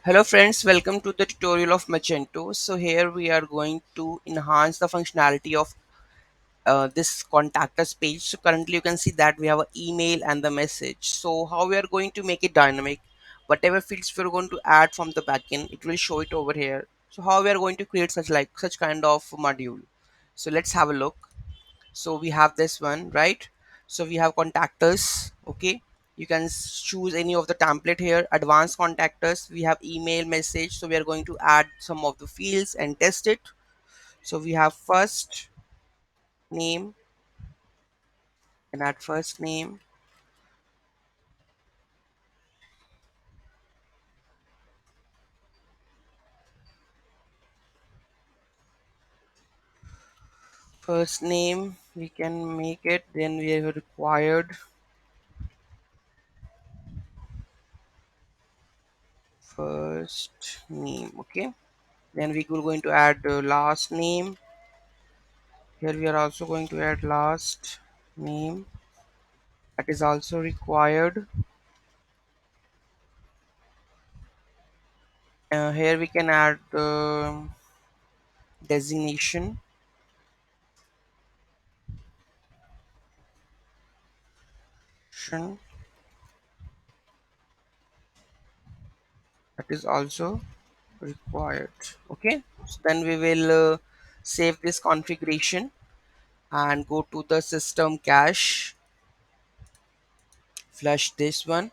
Hello friends, welcome to the tutorial of Magento. So here we are going to enhance the functionality of this contact us page. So currently you can see that we have an email and the message. So how we are going to make it dynamic, whatever fields we're going to add from the backend, it will show it over here. So how we are going to create such kind of module. So let's have a look. So we have this one, right? So we have contactors. Okay, you can choose any of the template here. Advanced contactors, we have email, message. So we are going to add some of the fields and test it. So we have first name, and add first name we can make it. Then we have required first name. Okay, then we are going to add last name. Here we are also going to add last name, that is also required. Here we can add the designation, that is also required. Okay, so then we will save this configuration and go to the system cache, flush this one,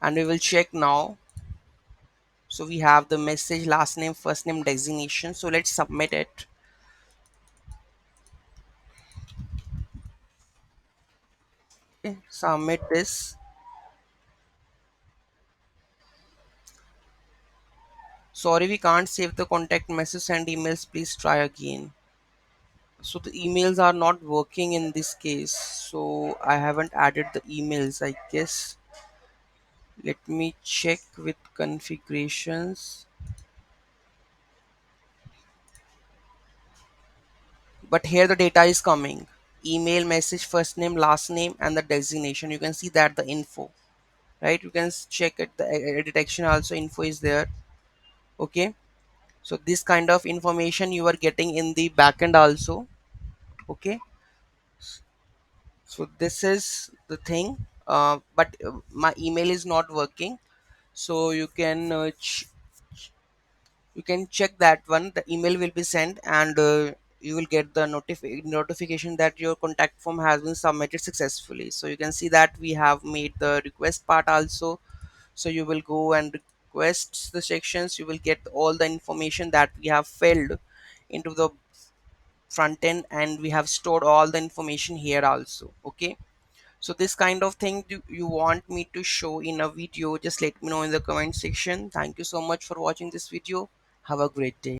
and we will check now. So we have the message, last name, first name, designation. So let's submit it. Okay, submit this. Sorry, we can't save the contact message and emails, please try again. So the emails are not working in this case, so I haven't added the emails, I guess. Let me check with configurations. But here the data is coming: email, message, first name, last name, and the designation. You can see that the info, right? You can check it, the edit action also info is there. Okay, so this kind of information you are getting in the backend also. Okay, so this is the thing. But my email is not working, so you can check that one. The email will be sent, and you will get the notification that your contact form has been submitted successfully. So you can see that we have made the request part also. So you will go and request the sections, you will get all the information that we have filled into the front end, and we have stored all the information here also. Okay, so this kind of thing you want me to show in a video, just let me know in the comment section. Thank you so much for watching this video. Have a great day.